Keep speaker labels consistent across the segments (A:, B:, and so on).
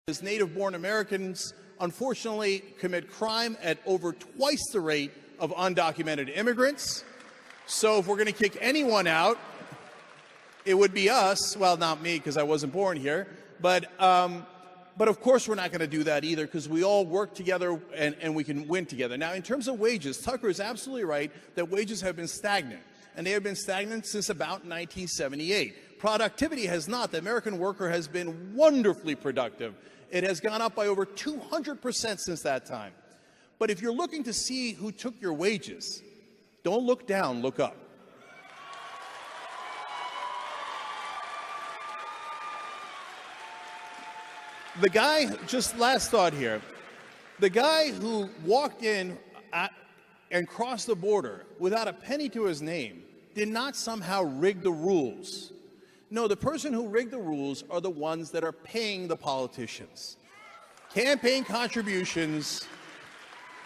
A: is native-born Americans unfortunately commit crime at over twice the rate of undocumented immigrants. So if we're going to kick anyone out, it would be us. Well, not me, because I wasn't born here. But of course we're not going to do that either, because we all work together and we can win together. Now, in terms of wages, Tucker is absolutely right that wages have been stagnant. And they have been stagnant since about 1978. Productivity has not. The American worker has been wonderfully productive. It has gone up by over 200% since that time. But if you're looking to see who took your wages, don't look down, look up. The guy, just last thought here, the guy who walked in and crossed the border without a penny to his name did not somehow rig the rules. No, the person who rigged the rules are the ones that are paying the politicians. Campaign contributions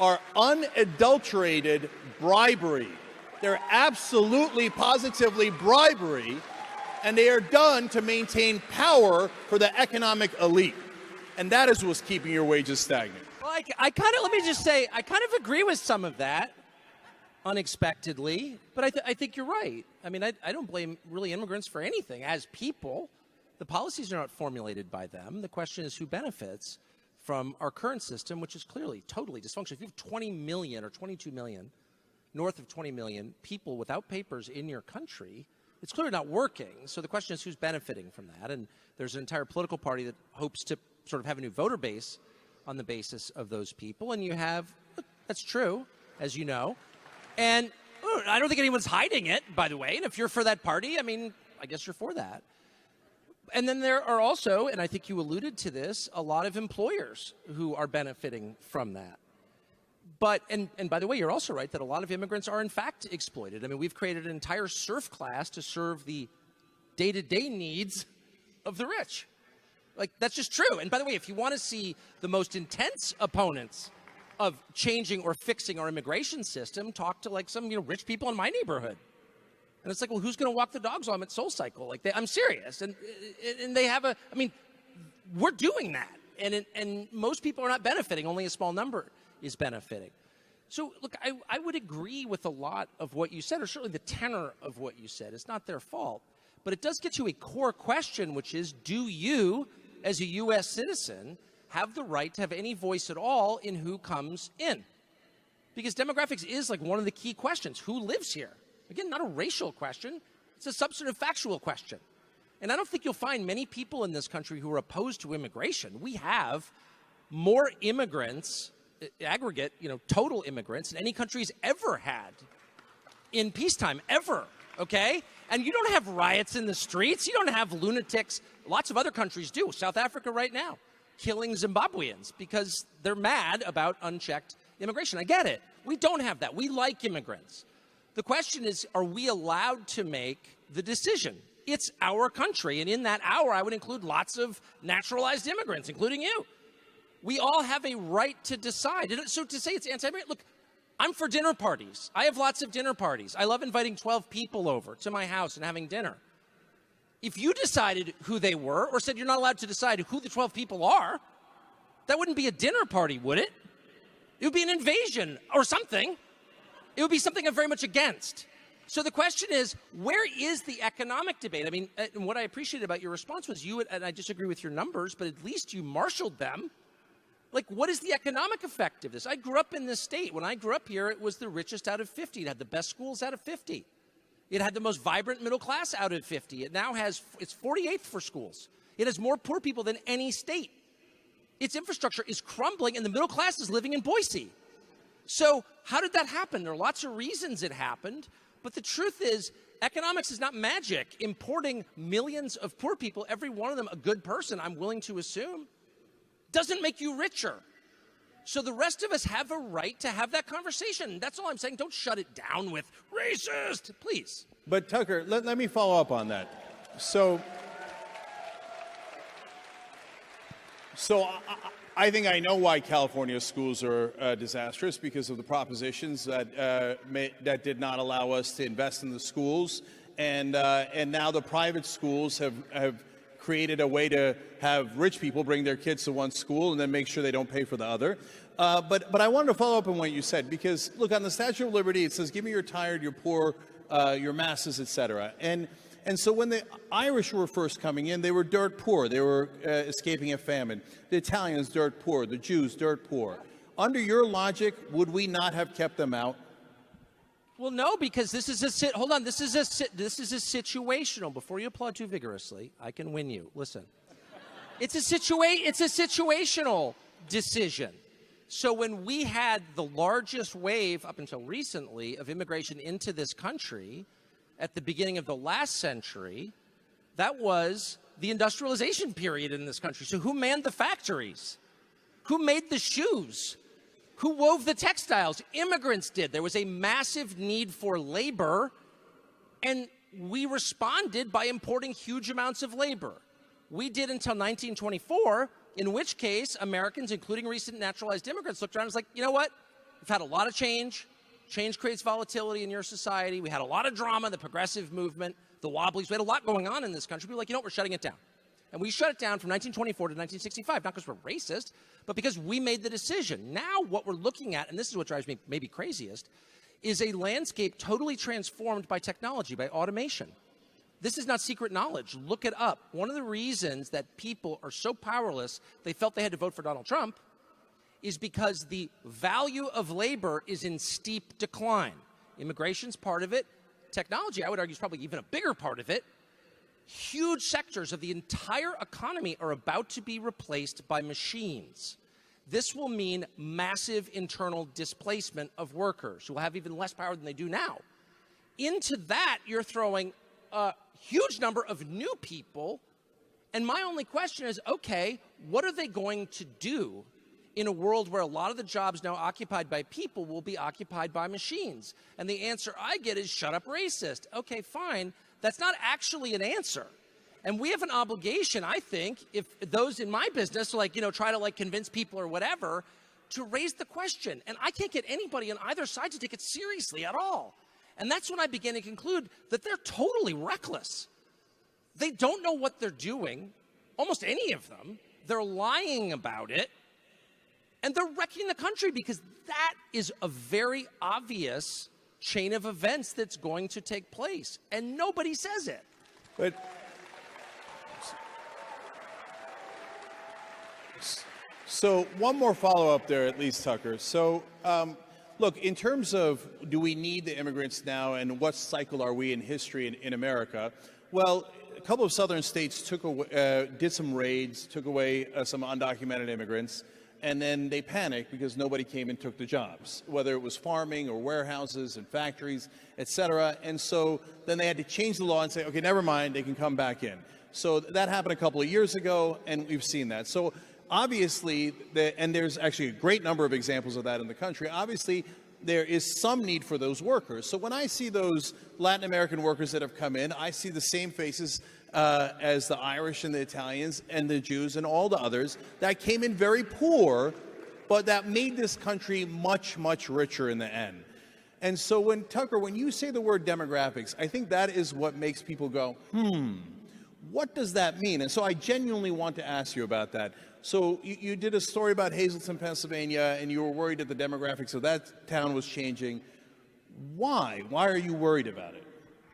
A: are unadulterated bribery. They're absolutely, positively bribery, and they are done to maintain power for the economic elite. And that is what's keeping your wages stagnant.
B: Well, let me just say, I kind of agree with some of that, unexpectedly, but I think you're right. I mean, I don't blame really immigrants for anything. As people, the policies are not formulated by them. The question is who benefits from our current system, which is clearly totally dysfunctional. If you have 20 million or 22 million, north of 20 million people without papers in your country, it's clearly not working. So the question is who's benefiting from that? And there's an entire political party that hopes to sort of have a new voter base on the basis of those people. And you have, that's true, as you know. And I don't think anyone's hiding it, by the way. And if you're for that party, I mean, I guess you're for that. And then there are also, and I think you alluded to this, a lot of employers who are benefiting from that. But, and by the way, you're also right that a lot of immigrants are in fact exploited. I mean, we've created an entire serf class to serve the day-to-day needs of the rich. Like, that's just true. And by the way, if you want to see the most intense opponents of changing or fixing our immigration system, talk to like some rich people in my neighborhood. And it's like, well, who's going to walk the dogs while I'm at SoulCycle? Like, I'm serious. And they have I mean, we're doing that. And most people are not benefiting. Only a small number is benefiting. So, look, I would agree with a lot of what you said, or certainly the tenor of what you said. It's not their fault. But it does get to a core question, which is, do you, as a U.S. citizen, have the right to have any voice at all in who comes in? Because demographics is like one of the key questions. Who lives here? Again, not a racial question. It's a substantive factual question. And I don't think you'll find many people in this country who are opposed to immigration. We have more immigrants, aggregate, total immigrants, than any country's ever had in peacetime, ever, okay? And you don't have riots in the streets. You don't have lunatics. Lots of other countries do. South Africa right now, killing Zimbabweans because they're mad about unchecked immigration. I get it. We don't have that. We like immigrants. The question is, are we allowed to make the decision? It's our country, and in that our, I would include lots of naturalized immigrants, including you. We all have a right to decide. So to say it's anti-immigrant, look, I'm for dinner parties. I have lots of dinner parties. I love inviting 12 people over to my house and having dinner. If you decided who they were or said you're not allowed to decide who the 12 people are, that wouldn't be a dinner party, would it? It would be an invasion or something. It would be something I'm very much against. So the question is, where is the economic debate? I mean, and what I appreciated about your response was and I disagree with your numbers, but at least you marshaled them. Like, what is the economic effect of this? I grew up in this state. When I grew up here, it was the richest out of 50. It had the best schools out of 50. It had the most vibrant middle class out of 50. It now has, it's 48th for schools. It has more poor people than any state. Its infrastructure is crumbling, and the middle class is living in Boise. So how did that happen? There are lots of reasons it happened, but the truth is, economics is not magic. Importing millions of poor people, every one of them a good person, I'm willing to assume, doesn't make you richer. So the rest of us have a right to have that conversation. That's all I'm saying. Don't shut it down with racist, please.
A: But Tucker, let me follow up on that. So I think I know why California schools are disastrous, because of the propositions that did not allow us to invest in the schools, and now the private schools have created a way to have rich people bring their kids to one school and then make sure they don't pay for the other. But I wanted to follow up on what you said, because, look, on the Statue of Liberty, it says, give me your tired, your poor, your masses, etc. And so when the Irish were first coming in, they were dirt poor. They were escaping a famine. The Italians, dirt poor. The Jews, dirt poor. Under your logic, would we not have kept them out?
B: Well, no, because this is a hold on. This is a situational. Before you applaud too vigorously, I can win you. Listen, it's a situational decision. So when we had the largest wave up until recently of immigration into this country at the beginning of the last century, that was the industrialization period in this country. So who manned the factories? Who made the shoes? Who wove the textiles? Immigrants did. There was a massive need for labor, and we responded by importing huge amounts of labor. We did until 1924, in which case Americans, including recent naturalized immigrants, looked around and was like, you know what? We've had a lot of change. Change creates volatility in your society. We had a lot of drama, the progressive movement, the Wobblies. We had a lot going on in this country. We were like, you know what? We're shutting it down. And we shut it down from 1924 to 1965, not because we're racist, but because we made the decision. Now what we're looking at, and this is what drives me maybe craziest, is a landscape totally transformed by technology, by automation. This is not secret knowledge. Look it up. One of the reasons that people are so powerless, they felt they had to vote for Donald Trump, is because the value of labor is in steep decline. Immigration's part of it. Technology, I would argue, is probably even a bigger part of it. Huge sectors of the entire economy are about to be replaced by machines. This will mean massive internal displacement of workers who will have even less power than they do now. Into that, you're throwing a huge number of new people. And my only question is, okay, what are they going to do in a world where a lot of the jobs now occupied by people will be occupied by machines? And the answer I get is, shut up, racist. Okay, fine. That's not actually an answer. And we have an obligation, I think, if those in my business, like, try to convince people or whatever, to raise the question. And I can't get anybody on either side to take it seriously at all. And that's when I begin to conclude that they're totally reckless. They don't know what they're doing, almost any of them. They're lying about it. And they're wrecking the country, because that is a very obvious chain of events that's going to take place, and nobody says it.
A: But so one more follow-up there, at least, Tucker. So look, in terms of do we need the immigrants now, and what cycle are we in history in America? Well, a couple of southern states did some raids, took away some undocumented immigrants. And then they panicked because nobody came and took the jobs, whether it was farming or warehouses and factories, et cetera. And so then they had to change the law and say, okay, never mind, they can come back in. So that happened a couple of years ago, and we've seen that. So obviously, and there's actually a great number of examples of that in the country, obviously there is some need for those workers. So when I see those Latin American workers that have come in, I see the same faces as the Irish and the Italians and the Jews and all the others that came in very poor, but that made this country much, much richer in the end. And so Tucker, when you say the word demographics, I think that is what makes people go, what does that mean? And so I genuinely want to ask you about that. So you did a story about Hazleton, Pennsylvania, and you were worried that the demographics of that town was changing. Why? Why are you worried about it?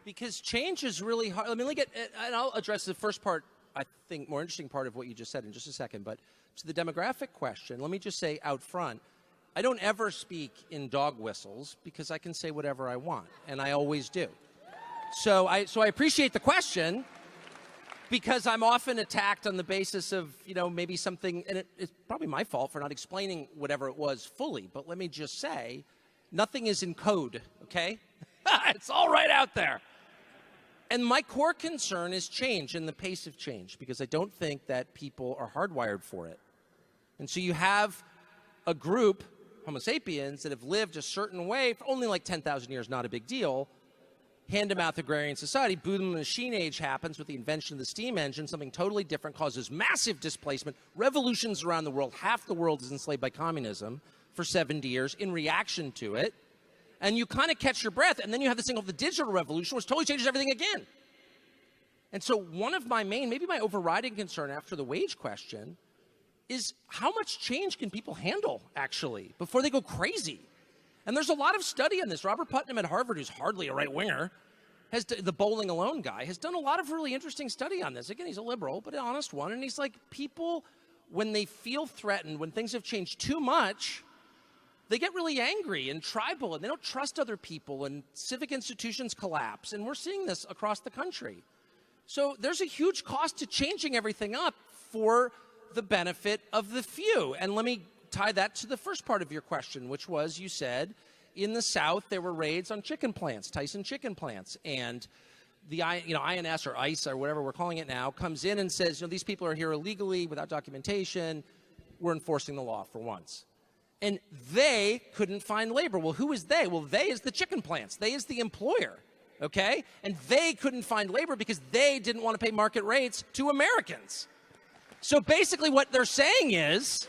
B: Because change is really hard. I mean, and I'll address the first part, I think, more interesting part of what you just said in just a second. But to the demographic question, let me just say out front, I don't ever speak in dog whistles, because I can say whatever I want, and I always do. So I appreciate the question, because I'm often attacked on the basis of, maybe something, and it's probably my fault for not explaining whatever it was fully. But let me just say, nothing is in code, okay? It's all right out there. And my core concern is change and the pace of change, because I don't think that people are hardwired for it. And so you have a group, Homo sapiens, that have lived a certain way for only 10,000 years, not a big deal. Hand-to-mouth agrarian society, boom, the machine age happens with the invention of the steam engine, something totally different, causes massive displacement, revolutions around the world. Half the world is enslaved by communism for 70 years in reaction to it. And you kind of catch your breath, and then you have this thing called the digital revolution, which totally changes everything again. And so one of my main, maybe my overriding concern after the wage question is how much change can people handle, actually, before they go crazy? And there's a lot of study on this. Robert Putnam at Harvard, who's hardly a right-winger, the bowling alone guy, has done a lot of really interesting study on this. Again, he's a liberal, but an honest one. And he's like, people, when they feel threatened, when things have changed too much, they get really angry and tribal, and they don't trust other people, and civic institutions collapse. And we're seeing this across the country. So there's a huge cost to changing everything up for the benefit of the few. And let me tie that to the first part of your question, which was, you said, in the South, there were raids on chicken plants, Tyson chicken plants, and the INS or ICE or whatever we're calling it now comes in and says, these people are here illegally without documentation. We're enforcing the law for once. And they couldn't find labor. Well, who is they? Well, they is the chicken plants. They is the employer, okay? And they couldn't find labor because they didn't want to pay market rates to Americans. So basically what they're saying is,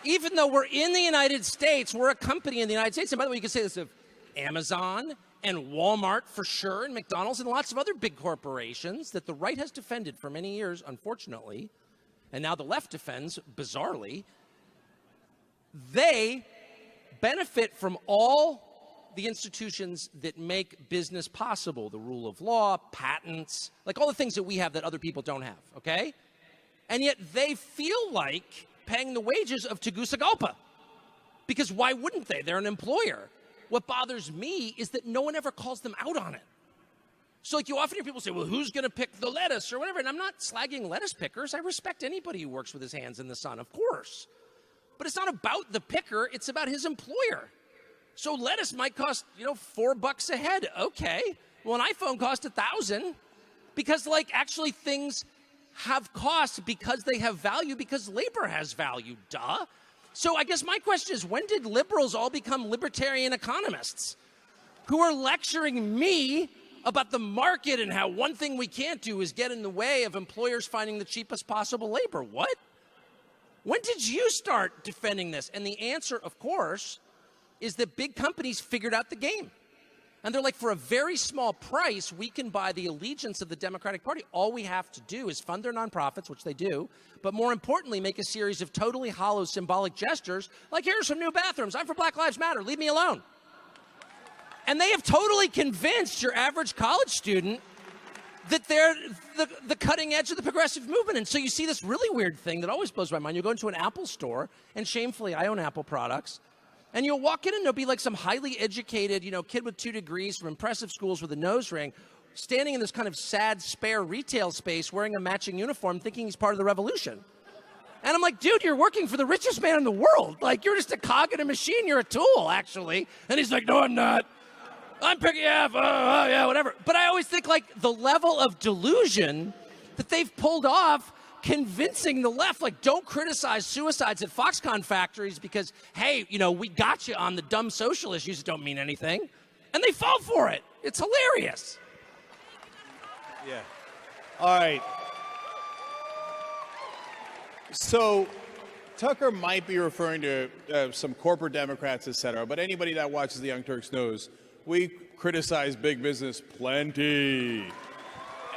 B: even though we're in the United States, we're a company in the United States. And by the way, you can say this of Amazon and Walmart for sure, and McDonald's and lots of other big corporations that the right has defended for many years, unfortunately, and now the left defends, bizarrely. They benefit from all the institutions that make business possible, the rule of law, patents, like all the things that we have that other people don't have, okay? And yet they feel like paying the wages of Tegucigalpa. Because why wouldn't they? They're an employer. What bothers me is that no one ever calls them out on it. So like you often hear people say, well, who's going to pick the lettuce or whatever? And I'm not slagging lettuce pickers. I respect anybody who works with his hands in the sun, of course. But it's not about the picker. It's about his employer. So lettuce might cost, $4 a head. Okay. Well, an iPhone costs $1,000 because actually things have cost because they have value, because labor has value, duh. So I guess my question is, when did liberals all become libertarian economists who are lecturing me about the market and how one thing we can't do is get in the way of employers finding the cheapest possible labor? What? When did you start defending this? And the answer, of course, is that big companies figured out the game. And they're like, for a very small price, we can buy the allegiance of the Democratic Party. All we have to do is fund their nonprofits, which they do, but more importantly, make a series of totally hollow symbolic gestures, like here's some new bathrooms. I'm for Black Lives Matter. Leave me alone. And they have totally convinced your average college student that they're the cutting edge of the progressive movement. And so you see this really weird thing that always blows my mind. You go into an Apple store, and shamefully, I own Apple products, and you'll walk in and there'll be like some highly educated, kid with 2 degrees from impressive schools with a nose ring, standing in this kind of sad, spare retail space wearing a matching uniform thinking he's part of the revolution. And I'm like, dude, you're working for the richest man in the world. Like, you're just a cog in a machine. You're a tool, actually. And he's like, no, I'm not. I'm picking up, yeah, whatever. But I always think, the level of delusion that they've pulled off convincing the left, don't criticize suicides at Foxconn factories because, hey, we got you on the dumb social issues that don't mean anything. And they fall for it. It's hilarious.
A: Yeah. All right. So Tucker might be referring to some corporate Democrats, et cetera, but anybody that watches the Young Turks knows we criticize big business plenty.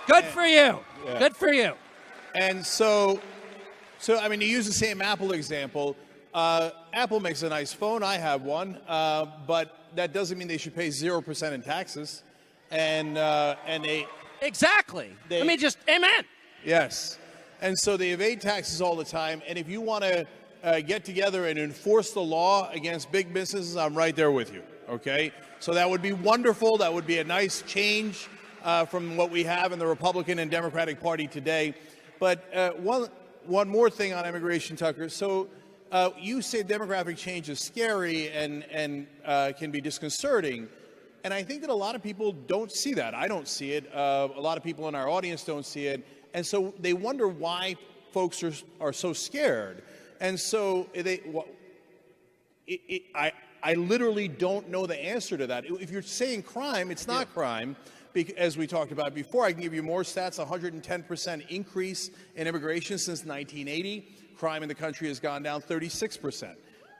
B: Good for you. Yeah. Good for you.
A: And so I mean, to use the same Apple example, Apple makes a nice phone. I have one, but that doesn't mean they should pay 0% in taxes. And they
B: exactly. Let me just amen.
A: Yes. And so they evade taxes all the time. And if you want to get together and enforce the law against big businesses, I'm right there with you. Okay? So that would be wonderful. That would be a nice change from what we have in the Republican and Democratic Party today. But one more thing on immigration, Tucker. So you say demographic change is scary and can be disconcerting. And I think that a lot of people don't see that. I don't see it. A lot of people in our audience don't see it. And so they wonder why folks are so scared. And so I literally don't know the answer to that. If you're saying crime, it's not crime. As we talked about before, I can give you more stats, 110% increase in immigration since 1980. Crime in the country has gone down 36%.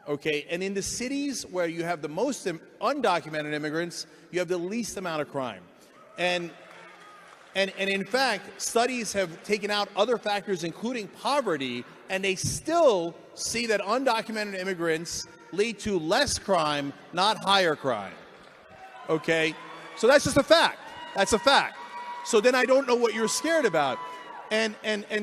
A: Okay, and in the cities where you have the most undocumented immigrants, you have the least amount of crime. And And in fact, studies have taken out other factors, including poverty, and they still see that undocumented immigrants lead to less crime, not higher crime. Okay? So that's just a fact. That's a fact. So then I don't know what you're scared about. And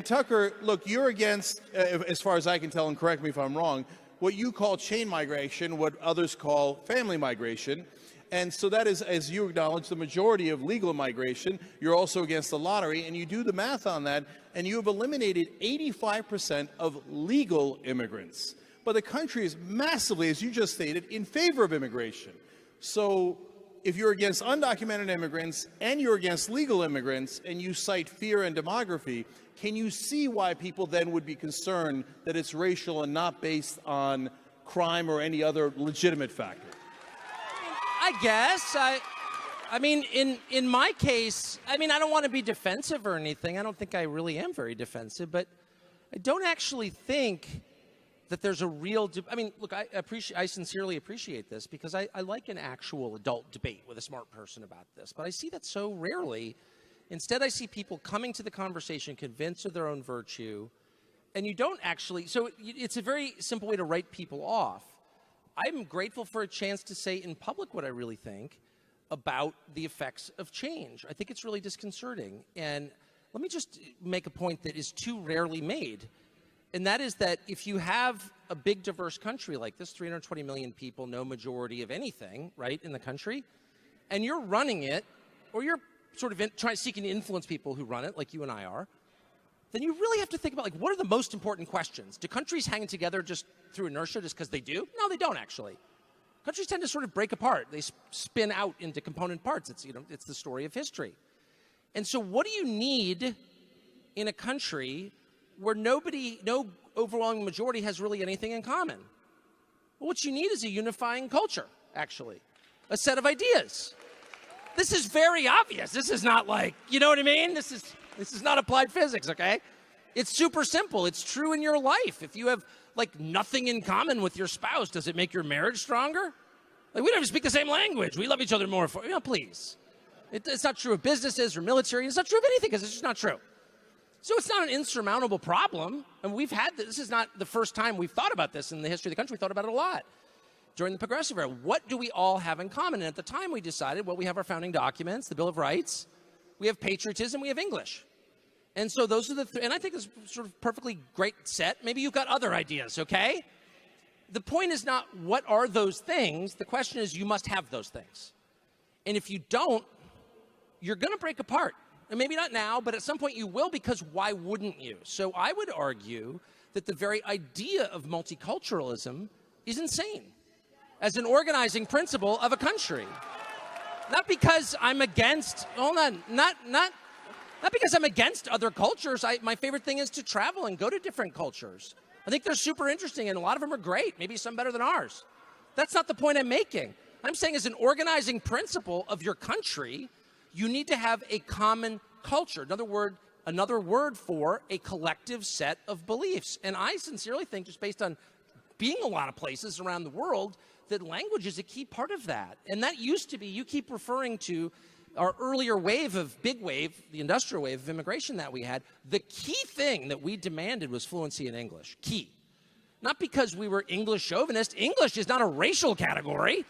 A: Tucker, look, you're against, as far as I can tell, and correct me if I'm wrong, what you call chain migration, what others call family migration. And so that is, as you acknowledge, the majority of legal migration. You're also against the lottery, and you do the math on that, and you have eliminated 85% of legal immigrants. But the country is massively, as you just stated, in favor of immigration. So if you're against undocumented immigrants and you're against legal immigrants, and you cite fear and demography, can you see why people then would be concerned that it's racial and not based on crime or any other legitimate factor?
B: I guess. I mean, in my case, I mean, I don't want to be defensive or anything. I don't think I really am very defensive, but I don't actually think that there's a real, I mean, look, I sincerely appreciate this because I like an actual adult debate with a smart person about this, but I see that so rarely. Instead, I see people coming to the conversation convinced of their own virtue, and you don't actually, so it's a very simple way to write people off. I'm grateful for a chance to say in public what I really think about the effects of change. I think it's really disconcerting. And let me just make a point that is too rarely made. And that is that if you have a big, diverse country like this, 320 million people, no majority of anything, right, in the country, and you're running it, or you're sort of seeking to influence people who run it, like you and I are, then you really have to think about, like, what are the most important questions? Do countries hang together just through inertia, just because they do? No, they don't, actually. Countries tend to sort of break apart. They spin out into component parts. It's, you know, it's the story of history. And so what do you need in a country where no overwhelming majority has really anything in common? Well, what you need is a unifying culture, actually. A set of ideas. This is very obvious. This is not like, you know what I mean? This is not applied physics, okay? It's super simple. It's true in your life. If you have, like, nothing in common with your spouse, does it make your marriage stronger? Like, we don't even speak the same language. We love each other more. You know, please. It's not true of businesses or military. It's not true of anything because it's just not true. So it's not an insurmountable problem. And we've had this is not the first time we've thought about this in the history of the country. We thought about it a lot during the Progressive Era. What do we all have in common? And at the time we decided, well, we have our founding documents, the Bill of Rights. We have patriotism. We have English. And so those are the and I think it's sort of perfectly great set. Maybe you've got other ideas, okay? The point is not what are those things. The question is you must have those things. And if you don't, you're going to break apart. And maybe not now, but at some point you will, because why wouldn't you? So I would argue that the very idea of multiculturalism is insane as an organizing principle of a country. Not because I'm against, hold on, not because I'm against other cultures. My favorite thing is to travel and go to different cultures. I think they're super interesting, and a lot of them are great, maybe some better than ours. That's not the point I'm making. I'm saying as an organizing principle of your country, you need to have a common culture. Another word for a collective set of beliefs. And I sincerely think, just based on being a lot of places around the world, that language is a key part of that. And that used to be, you keep referring to our earlier big wave, the industrial wave of immigration that we had. The key thing that we demanded was fluency in English. Key. Not because we were English chauvinist. English is not a racial category.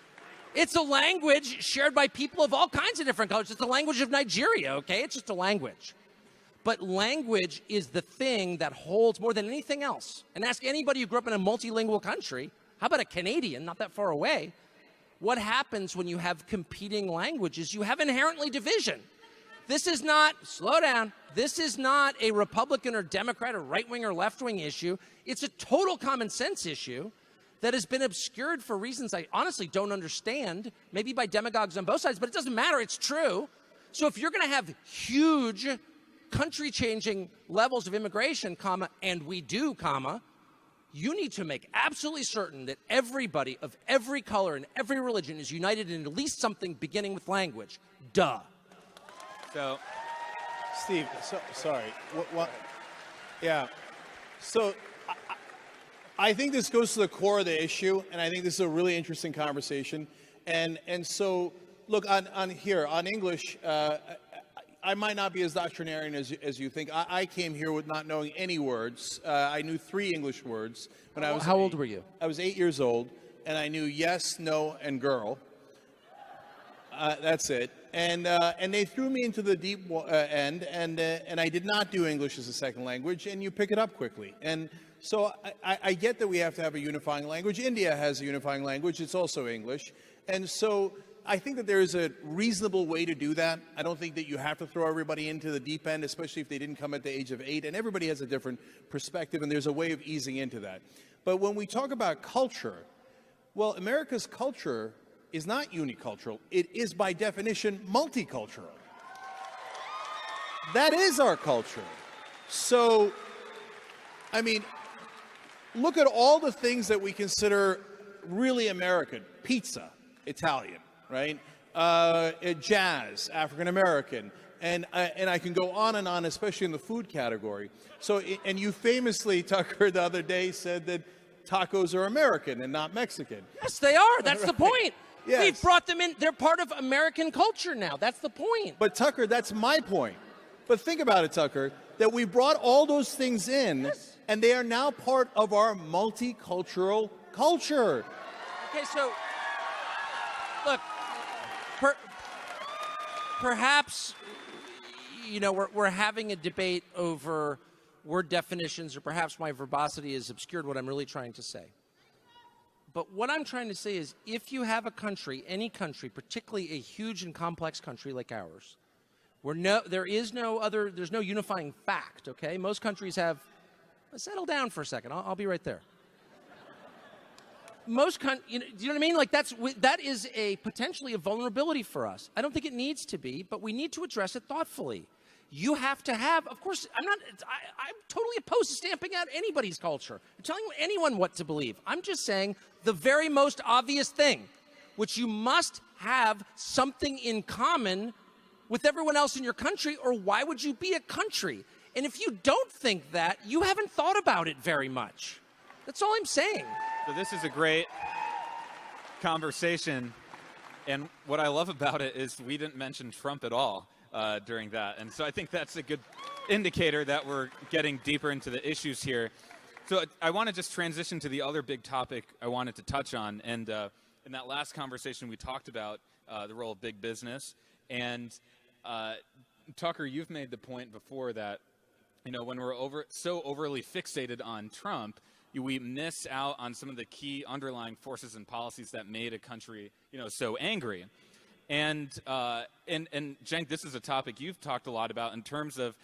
B: It's a language shared by people of all kinds of different cultures. It's the language of Nigeria, okay? It's just a language. But language is the thing that holds more than anything else. And ask anybody who grew up in a multilingual country, how about a Canadian, not that far away, what happens when you have competing languages? You have inherently division. This is not, slow down, this is not a Republican or Democrat or right-wing or left-wing issue. It's a total common sense issue that has been obscured for reasons I honestly don't understand, maybe by demagogues on both sides, but it doesn't matter, it's true. So if you're gonna have huge country-changing levels of immigration, and we do, you need to make absolutely certain that everybody of every color and every religion is united in at least something beginning with language. Duh.
A: So, Steve, sorry. What? Yeah. So, I think this goes to the core of the issue, and I think this is a really interesting conversation. And so, look, on English, I might not be as doctrinarian as you think. I came here with not knowing any words. I knew 3 English words when I was.
B: How old were you?
A: I was 8 years old, and I knew yes, no, and girl. That's it. And they threw me into the deep end, and I did not do English as a second language, and you pick it up quickly. And so I get that we have to have a unifying language. India has a unifying language. It's also English. And so I think that there is a reasonable way to do that. I don't think that you have to throw everybody into the deep end, especially if they didn't come at the age of 8. And everybody has a different perspective, and there's a way of easing into that. But when we talk about culture, well, America's culture is not unicultural. It is, by definition, multicultural. That is our culture. So, I mean, look at all the things that we consider really American. Pizza, Italian, right? Jazz, African American. And I can go on and on, especially in the food category. So, and you famously, Tucker, the other day said that tacos are American and not Mexican.
B: Yes, they are. That's the point.
A: Yes.
B: We've brought them in. They're part of American culture now. That's the point.
A: But Tucker, that's my point. But think about it, Tucker, that we brought all those things in, yes, and they are now part of our multicultural culture.
B: Okay, so look, perhaps, you know, we're having a debate over word definitions, or perhaps my verbosity has obscured what I'm really trying to say. But what I'm trying to say is, if you have a country, any country, particularly a huge and complex country like ours, where there's no unifying fact, okay? Most countries have, settle down for a second, I'll be right there. Do you know what I mean? Like that is potentially a vulnerability for us. I don't think it needs to be, but we need to address it thoughtfully. You have to have, of course, I'm totally opposed to stamping out anybody's culture, telling anyone what to believe. I'm just saying the very most obvious thing, which you must have something in common with everyone else in your country, or why would you be a country? And if you don't think that, you haven't thought about it very much. That's all I'm saying.
C: So this is a great conversation, and what I love about it is we didn't mention Trump at all during that. And so I think that's a good indicator that we're getting deeper into the issues here. So I want to just transition to the other big topic I wanted to touch on. And in that last conversation, we talked about the role of big business. And Tucker, you've made the point before that, you know, when we're so overly fixated on Trump, we miss out on some of the key underlying forces and policies that made a country, you know, so angry. And Cenk, this is a topic you've talked a lot about in terms of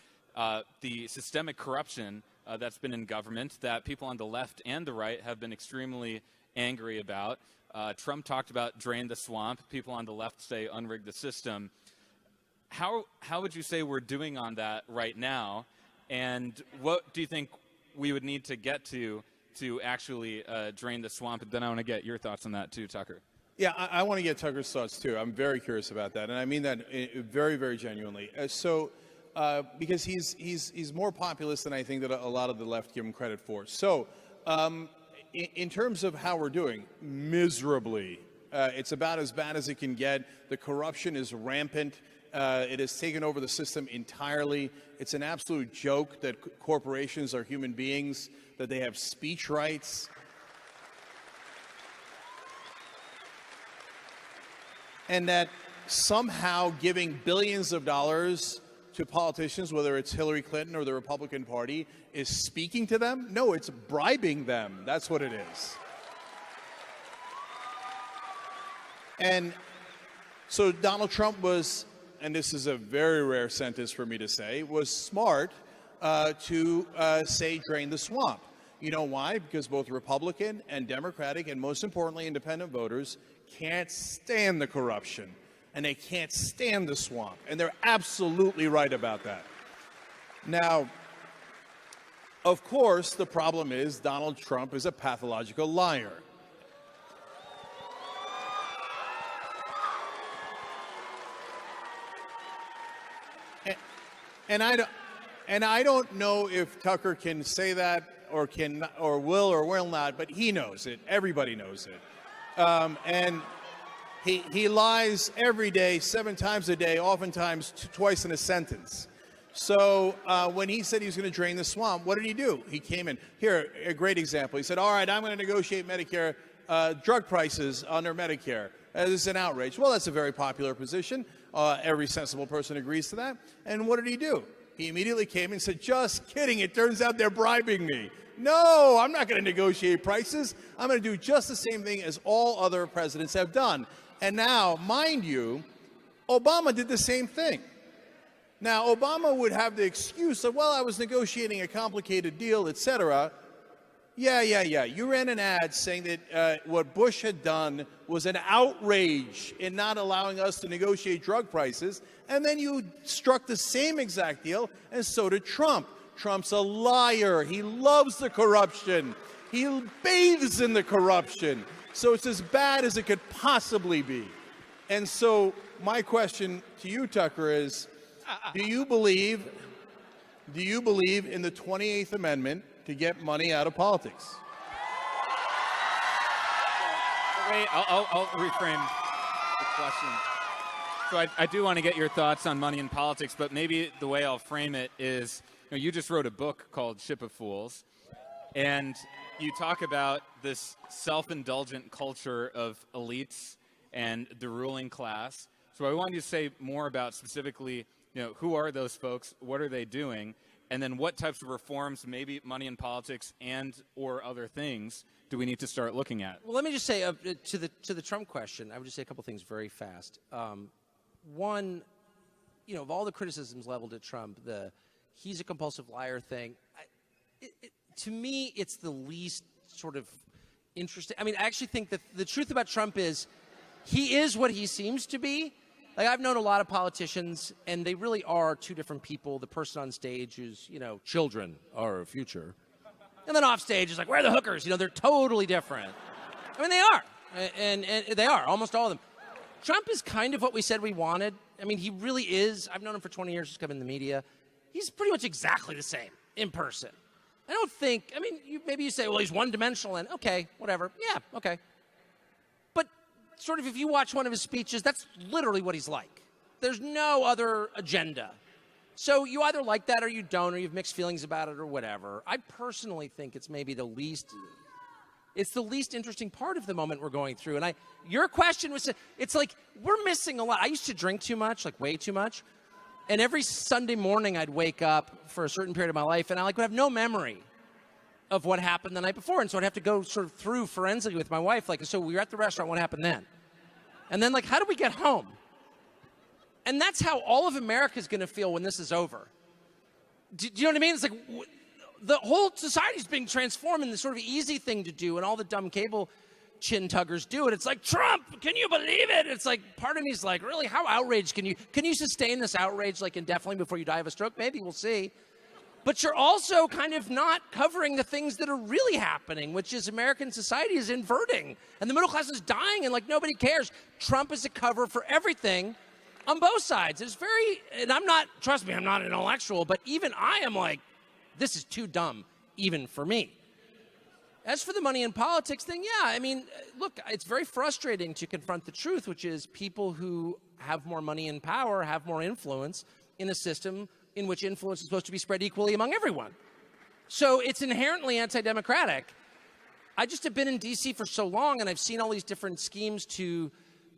C: the systemic corruption that's been in government that people on the left and the right have been extremely angry about. Trump talked about drain the swamp. People on the left say unrig the system. How would you say we're doing on that right now? And what do you think we would need to get to actually drain the swamp? And then I want to get your thoughts on that too, Tucker.
A: Yeah, I want to get Tucker's thoughts too. I'm very curious about that, and I mean that very, very genuinely. Because he's more populist than I think that a lot of the left give him credit for. So, in terms of how we're doing, miserably. It's about as bad as it can get. The corruption is rampant. It has taken over the system entirely. It's an absolute joke that corporations are human beings, that they have speech rights. And that somehow giving billions of dollars to politicians, whether it's Hillary Clinton or the Republican Party, is speaking to them? No, it's bribing them. That's what it is. And so Donald Trump was, and this is a very rare sentence for me to say, was smart to say drain the swamp. You know why? Because both Republican and Democratic, and most importantly independent voters, can't stand the corruption, and they can't stand the swamp, and they're absolutely right about that. Now, of course, the problem is Donald Trump is a pathological liar. And I don't know if Tucker can say that or can or will not, but he knows it. Everybody knows it. He lies every day, 7 times a day, oftentimes twice in a sentence. So when he said he was going to drain the swamp, what did he do? He came in. Here, a great example. He said, all right, I'm going to negotiate Medicare drug prices under Medicare. This is an outrage. Well, that's a very popular position. Every sensible person agrees to that. And what did he do? He immediately came and said, just kidding. It turns out they're bribing me. No, I'm not going to negotiate prices. I'm going to do just the same thing as all other presidents have done. And now, mind you, Obama did the same thing. Now, Obama would have the excuse of, well, I was negotiating a complicated deal, etc. Yeah. You ran an ad saying that what Bush had done was an outrage in not allowing us to negotiate drug prices. And then you struck the same exact deal, and so did Trump. Trump's a liar. He loves the corruption. He bathes in the corruption. So it's as bad as it could possibly be. And so my question to you, Tucker, is, do you believe in the 28th Amendment to get money out of politics?
C: Wait, I'll reframe the question. So I do want to get your thoughts on money in politics, but maybe the way I'll frame it is, you just wrote a book called Ship of Fools, and you talk about this self-indulgent culture of elites and the ruling class. So I want you to say more about specifically, who are those folks, what are they doing, and then what types of reforms, maybe money in politics and or other things, do we need to start looking at?
B: Well, let me just say to the Trump question, I would just say a couple things very fast. One, of all the criticisms leveled at Trump, he's a compulsive liar thing, to me, it's the least sort of interesting. I mean, I actually think that the truth about Trump is he is what he seems to be. Like, I've known a lot of politicians, and they really are two different people. The person on stage is, children are our future. And then off stage is like, where are the hookers? They're totally different. I mean, they are. And they are, almost all of them. Trump is kind of what we said we wanted. I mean, he really is. I've known him for 20 years. He's come in the media. He's pretty much exactly the same in person. I don't think, maybe you say, well, he's one-dimensional, and okay, whatever. Yeah, okay. But sort of if you watch one of his speeches, that's literally what he's like. There's no other agenda. So you either like that or you don't, or you have mixed feelings about it or whatever. I personally think it's maybe the least interesting part of the moment we're going through. And your question was, it's like we're missing a lot. I used to drink too much, like way too much. And every Sunday morning I'd wake up for a certain period of my life and I would have no memory of what happened the night before. And so I'd have to go sort of through forensically with my wife. Like, so we were at the restaurant, what happened then? And then, like, how do we get home? And that's how all of America is going to feel when this is over. Do you know what I mean? It's like the whole society is being transformed in this sort of easy thing to do, and all the dumb cable chin tuggers do it. It's like, Trump, can you believe it? It's like, part of me is like, really, how outraged can you sustain this outrage like indefinitely before you die of a stroke? Maybe, we'll see. But you're also kind of not covering the things that are really happening, which is American society is inverting, and the middle class is dying, and like nobody cares. Trump is a cover for everything on both sides. It's very, and trust me, I'm not an intellectual, but even I am like, this is too dumb, even for me. As for the money in politics thing, yeah, look, it's very frustrating to confront the truth, which is people who have more money and power have more influence in a system in which influence is supposed to be spread equally among everyone. So it's inherently anti-democratic. I just have been in D.C. for so long, and I've seen all these different schemes to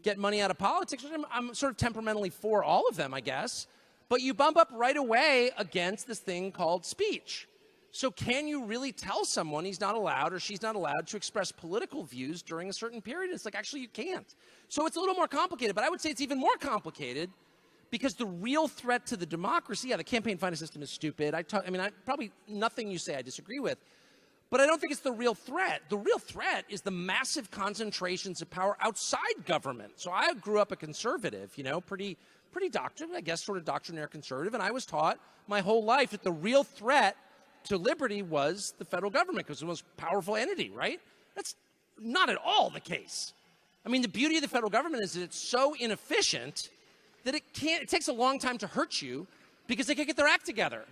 B: get money out of politics. I'm sort of temperamentally for all of them, I guess. But you bump up right away against this thing called speech. So can you really tell someone he's not allowed or she's not allowed to express political views during a certain period? It's like, actually, you can't. So it's a little more complicated, but I would say it's even more complicated because the real threat to the democracy, the campaign finance system is stupid. Probably nothing you say I disagree with, but I don't think it's the real threat. The real threat is the massive concentrations of power outside government. So I grew up a conservative, pretty doctrine, I guess, sort of doctrinaire conservative, and I was taught my whole life that the real threat to liberty was the federal government because it was the most powerful entity, right? That's not at all the case. The beauty of the federal government is that it's so inefficient that it takes a long time to hurt you because they can't get their act together.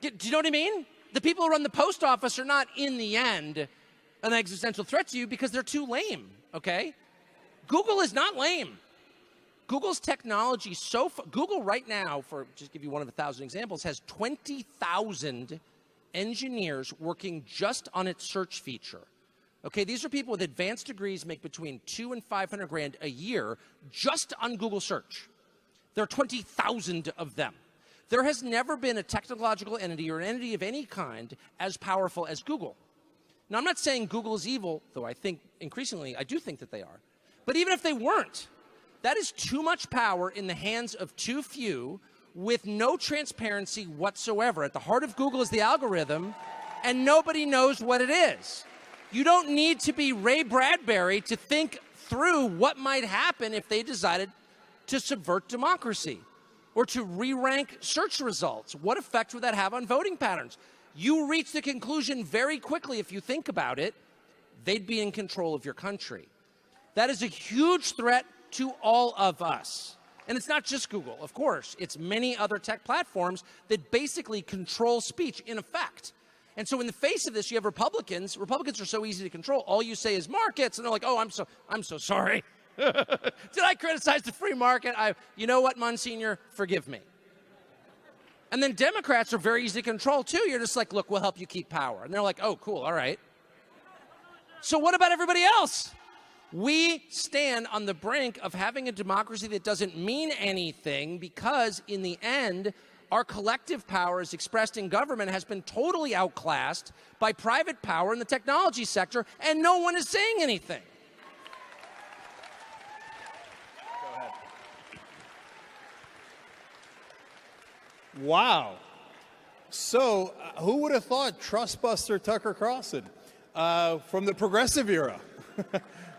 B: Do you know what I mean? The people who run the post office are not, in the end, an existential threat to you because they're too lame, okay? Google is not lame. Google's technology Google right now, for just give you one of 1,000 examples, has 20,000 engineers working just on its search feature. Okay, these are people with advanced degrees, make between $200,000 and $500,000 a year just on Google search. There are 20,000 of them. There has never been a technological entity or an entity of any kind as powerful as Google. Now, I'm not saying Google is evil, though I think increasingly I do think that they are. But even if they weren't, that is too much power in the hands of too few with no transparency whatsoever. At the heart of Google is the algorithm, and nobody knows what it is. You don't need to be Ray Bradbury to think through what might happen if they decided to subvert democracy or to re-rank search results. What effect would that have on voting patterns? You reach the conclusion very quickly, if you think about it, they'd be in control of your country. That is a huge threat to all of us. And it's not just Google, of course. It's many other tech platforms that basically control speech in effect. And so in the face of this, you have Republicans. Republicans are so easy to control. All you say is markets, and they're like, oh, I'm so sorry. Did I criticize the free market? You know what, Monsignor? Forgive me. And then Democrats are very easy to control, too. You're just like, look, we'll help you keep power. And they're like, oh, cool, all right. So what about everybody else? We stand on the brink of having a democracy that doesn't mean anything because, in the end, our collective power as expressed in government has been totally outclassed by private power in the technology sector, and no one is saying anything.
A: Go ahead. Wow. So, who would have thought trustbuster Tucker Carlson from the progressive era?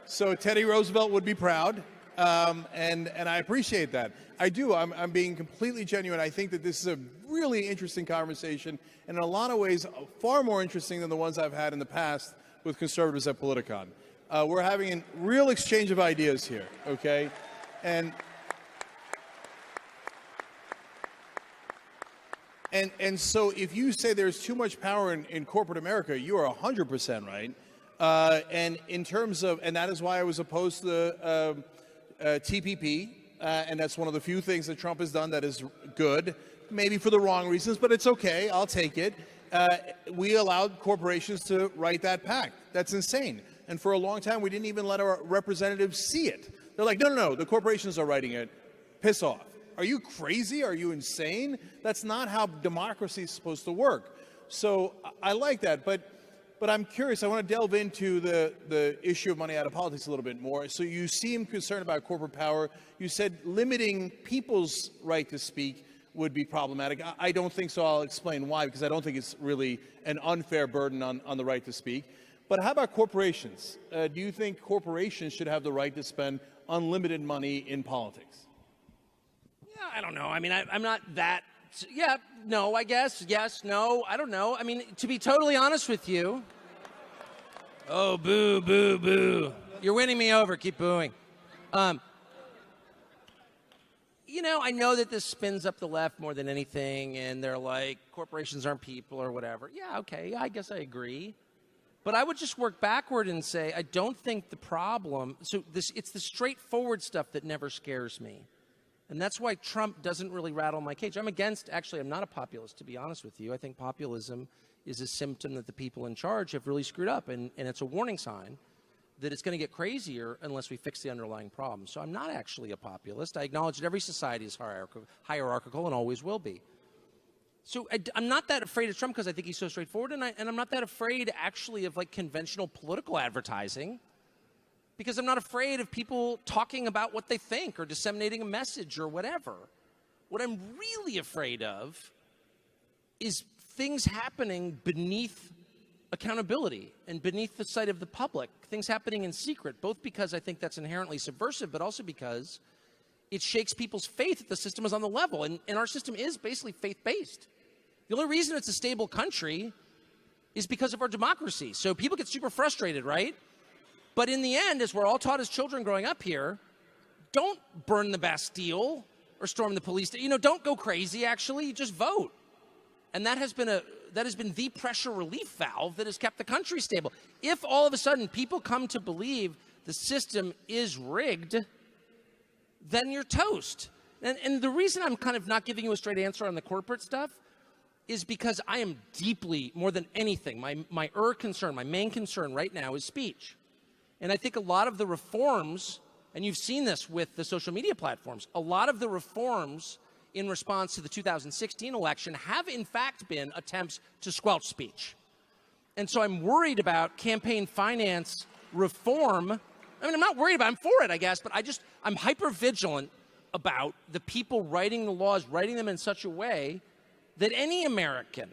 A: So Teddy Roosevelt would be proud, and I appreciate that. I do. I'm being completely genuine. I think that this is a really interesting conversation, and in a lot of ways, far more interesting than the ones I've had in the past with conservatives at Politicon. We're having a real exchange of ideas here, okay? And so if you say there's too much power in corporate America, you are 100% right. And in terms of, and that is why I was opposed to the TPP, and that's one of the few things that Trump has done that is good, maybe for the wrong reasons, but it's okay, I'll take it. We allowed corporations to write that pact. That's insane. And for a long time, we didn't even let our representatives see it. They're like, no, the corporations are writing it. Piss off. Are you crazy? Are you insane? That's not how democracy is supposed to work. So I like that, but I'm curious. I want to delve into the issue of money out of politics a little bit more. So you seem concerned about corporate power. You said limiting people's right to speak would be problematic. I don't think so. I'll explain why, because I don't think it's really an unfair burden on the right to speak. But how about corporations? Do you think corporations should have the right to spend unlimited money in politics?
B: Yeah, I don't know. I mean, I'm not that. Yeah, no, I guess. Yes, no, I don't know. I mean, to be totally honest with you. Oh, boo, boo, boo. You're winning me over. Keep booing. You know, I know that this spins up the left more than anything, and they're like, corporations aren't people or whatever. Yeah, okay, I guess I agree. But I would just work backward and say, I don't think the problem, it's the straightforward stuff that never scares me. And that's why Trump doesn't really rattle my cage. I'm not a populist, to be honest with you. I think populism is a symptom that the people in charge have really screwed up, and it's a warning sign that it's going to get crazier unless we fix the underlying problem. So I'm not actually a populist. I acknowledge that every society is hierarchical and always will be. So I'm not that afraid of Trump because I think he's so straightforward, and I'm not that afraid actually of like conventional political advertising, because I'm not afraid of people talking about what they think or disseminating a message or whatever. What I'm really afraid of is things happening beneath accountability and beneath the sight of the public, things happening in secret, both because I think that's inherently subversive, but also because it shakes people's faith that the system is on the level. And our system is basically faith-based. The only reason it's a stable country is because of our democracy. So people get super frustrated, right? But in the end, as we're all taught as children growing up here, don't burn the Bastille or storm the police. Don't go crazy, actually. Just vote. And that has been the pressure relief valve that has kept the country stable. If all of a sudden people come to believe the system is rigged, then you're toast. And the reason I'm kind of not giving you a straight answer on the corporate stuff is because I am deeply, more than anything, my main concern right now is speech. And I think a lot of the reforms, and you've seen this with the social media platforms, a lot of the reforms in response to the 2016 election have in fact been attempts to squelch speech. And so I'm worried about campaign finance reform. I mean, I'm not worried about it, I'm for it, I guess, but I'm hyper vigilant about the people writing the laws, writing them in such a way that any American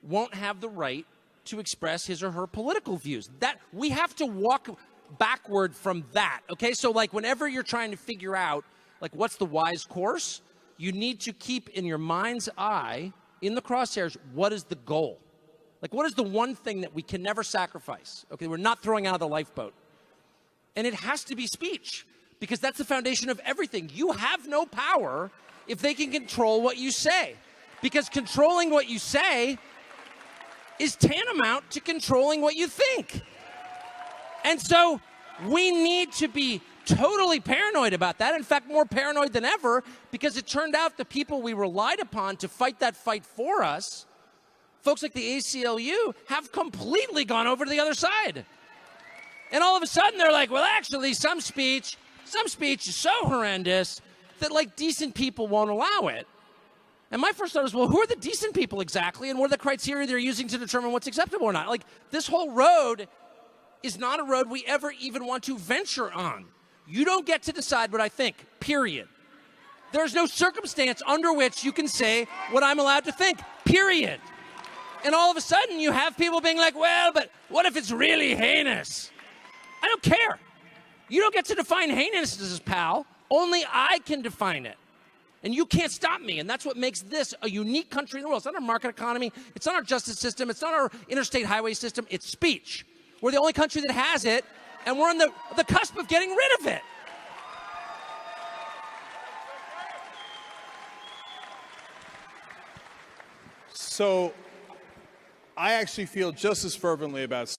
B: won't have the right to express his or her political views. That we have to walk backward from that, okay? So like whenever you're trying to figure out like what's the wise course, you need to keep in your mind's eye, in the crosshairs, what is the goal? Like what is the one thing that we can never sacrifice? Okay, we're not throwing out of the lifeboat. And it has to be speech, because that's the foundation of everything. You have no power if they can control what you say, because controlling what you say is tantamount to controlling what you think. And so we need to be totally paranoid about that. In fact, more paranoid than ever, because it turned out the people we relied upon to fight that fight for us, folks like the ACLU, have completely gone over to the other side. And all of a sudden they're like, well, actually, some speech is so horrendous that like decent people won't allow it. And my first thought was, well, who are the decent people exactly? And what are the criteria they're using to determine what's acceptable or not? Like this whole road is not a road we ever even want to venture on. You don't get to decide what I think, period. There's no circumstance under which you can say what I'm allowed to think, period. And all of a sudden you have people being like, well, but what if it's really heinous? I don't care. You don't get to define heinousness, pal. Only I can define it. And you can't stop me. And that's what makes this a unique country in the world. It's not our market economy. It's not our justice system. It's not our interstate highway system. It's speech. We're the only country that has it, and we're on the cusp of getting rid of it.
A: So I actually feel just as fervently about